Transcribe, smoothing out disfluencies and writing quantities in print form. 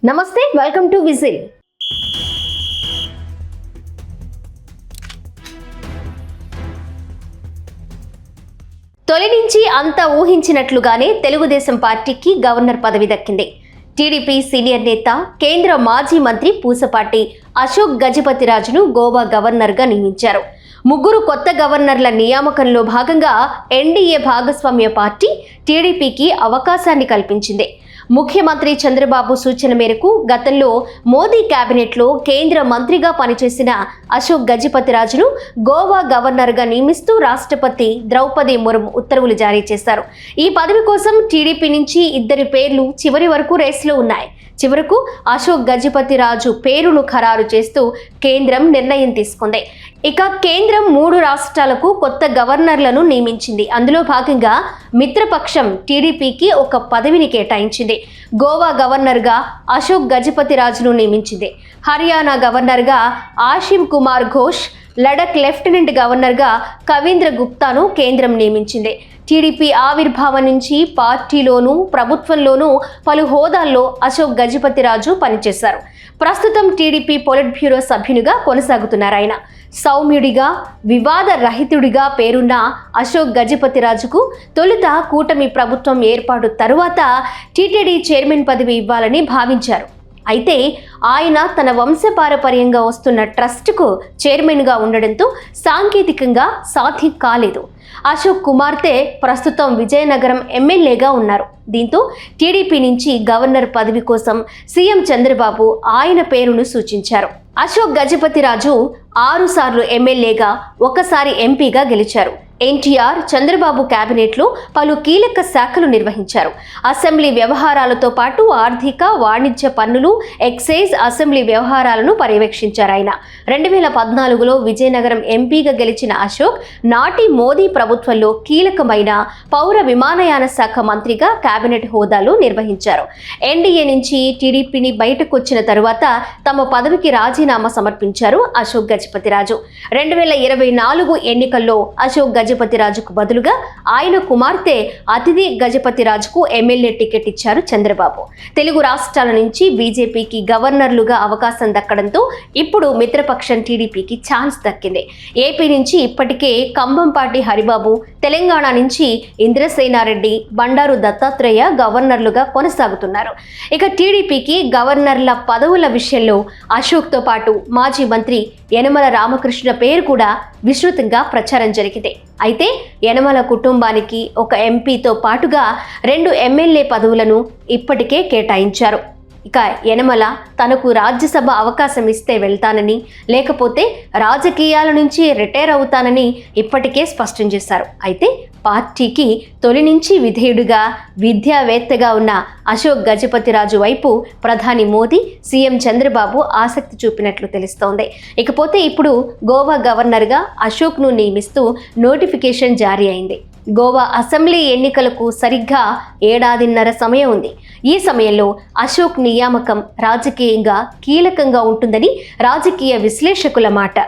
నమస్తే, welcome to whistle. తొలి నుంచి అంతా ఊహించినట్లుగానే తెలుగుదేశం పార్టీకి గవర్నర్ పదవి దక్కింది. టీడీపీ సీనియర్ నేత, కేంద్ర మాజీ మంత్రి పూసపాటి అశోక్ గజపతిరాజును గోవా గవర్నర్గా నియమించారు. ముగ్గురు కొత్త గవర్నర్ల నియామకంలో భాగంగా ఎన్డీఏ భాగస్వామ్య పార్టీ టీడీపీకి అవకాశాన్ని కల్పించింది. ముఖ్యమంత్రి చంద్రబాబు సూచన మేరకు గతంలో మోదీ కేబినెట్లో కేంద్ర మంత్రిగా పనిచేసిన అశోక్ గజపతిరాజును గోవా గవర్నర్గా నియమిస్తూ రాష్ట్రపతి ద్రౌపది ముర్ము ఉత్తర్వులు జారీ చేశారు. ఈ పదవి కోసం టీడీపీ నుంచి ఇద్దరి పేర్లు చివరి వరకు రేసులో ఉన్నాయి. చివరకు అశోక్ గజపతిరాజు పేరును ఖరారు చేస్తూ కేంద్రం నిర్ణయం తీసుకుంది. ఇక కేంద్రం 3 రాష్ట్రాలకు కొత్త గవర్నర్లను నియమించింది. అందులో భాగంగా మిత్రపక్షం టీడీపీకి ఒక పదవిని కేటాయించింది. గోవా గవర్నర్గా అశోక్ గజపతిరాజును నియమించింది. హర్యానా గవర్నర్గా ఆశిం కుమార్ ఘోష్, లడక్ లెఫ్టినెంట్ గవర్నర్గా కవీంద్ర గుప్తాను కేంద్రం నియమించింది. టీడీపీ ఆవిర్భావం నుంచి పార్టీలోనూ ప్రభుత్వంలోనూ పలు హోదాల్లో అశోక్ గజపతిరాజు పనిచేశారు. ప్రస్తుతం టీడీపీ పొలిట్ బ్యూరో సభ్యునిగా కొనసాగుతున్నారు. ఆయన సౌమ్యుడిగా, వివాద రహితుడిగా పేరున్న అశోక్ గజపతిరాజుకు తొలుత కూటమి ప్రభుత్వం ఏర్పాటు తరువాత టీటీడీ చైర్మన్ పదవి ఇవ్వాలని భావించారు. అయితే ఆయన తన వంశపారపర్యంగా వస్తున్న ట్రస్టుకు చైర్మన్గా ఉండడంతో సాంకేతికంగా సాధ్యం కాలేదు. అశోక్ కుమార్తె ప్రస్తుతం విజయనగరం ఎమ్మెల్యేగా ఉన్నారు. దీంతో టీడీపీ నుంచి గవర్నర్ పదవి కోసం సీఎం చంద్రబాబు ఆయన పేరును సూచించారు. అశోక్ గజపతిరాజు 6 సార్లు ఎమ్మెల్యేగా, 1 సారి ఎంపీగా గెలిచారు. ఎన్టీఆర్, చంద్రబాబు కేబినెట్లో పలు కీలక శాఖలు నిర్వహించారు. అసెంబ్లీ వ్యవహారాలతో పాటు ఆర్థిక, వాణిజ్య పన్నులు, ఎక్సైజ్, అసెంబ్లీ వ్యవహారాలను పర్యవేక్షించారు. ఆయన 2014లో విజయనగరం ఎంపీగా గెలిచిన అశోక్ నాటి మోదీ ప్రభుత్వంలో కీలకమైన పౌర విమానయాన శాఖ మంత్రిగా కేబినెట్ హోదాలు నిర్వహించారు. ఎన్డీఏ నుంచి టీడీపీని బయటకు వచ్చిన తరువాత తమ పదవికి రాజీనామా సమర్పించారు అశోక్ గజపతిరాజు. 2024 ఎన్నికల్లో అశోక్ గజపతిరాజుకు బదులుగా ఆయన కుమార్తె అతిథి గజపతిరాజుకు ఎమ్మెల్యే టికెట్ ఇచ్చారు చంద్రబాబు. తెలుగు రాష్ట్రాల నుంచి బీజేపీకి గవర్నర్లుగా అవకాశం దక్కడంతో ఇప్పుడు మిత్రపక్షం టీడీపీకి ఛాన్స్ దక్కింది. ఏపీ నుంచి ఇప్పటికే కంభంపాటి హరిబాబు, తెలంగాణ నుంచి ఇంద్రసేనారెడ్డి, బండారు దత్తాత్రేయ గవర్నర్లుగా కొనసాగుతున్నారు. ఇక టీడీపీకి గవర్నర్ల పదవుల విషయంలో అశోక్తో పాటు మాజీ మంత్రి యనమల రామకృష్ణ పేరు కూడా విస్తృతంగా ప్రచారం జరిగింది. అయితే యనమల కుటుంబానికి ఒక ఎంపీతో పాటుగా 2 ఎమ్మెల్యే పదవులను ఇప్పటికే కేటాయించారు. ఇక యనమల తనకు రాజ్యసభ అవకాశం ఇస్తే వెళ్తానని, లేకపోతే రాజకీయాల నుంచి రిటైర్ అవుతానని ఇప్పటికే స్పష్టం చేశారు. అయితే పార్టీకి తొలి నుంచి విధేయుడిగా, విద్యావేత్తగా ఉన్న అశోక్ గజపతిరాజు వైపు ప్రధాని మోదీ, సీఎం చంద్రబాబు ఆసక్తి చూపినట్లు తెలుస్తోంది. ఇకపోతే ఇప్పుడు గోవా గవర్నర్గా అశోక్ను నియమిస్తూ నోటిఫికేషన్ జారీ అయింది. గోవా అసెంబ్లీ ఎన్నికలకు సరిగ్గా 1.5 సమయం ఉంది. ఈ సమయంలో అశోక్ నియామకం రాజకీయంగా కీలకంగా ఉంటుందని రాజకీయ విశ్లేషకుల మాట.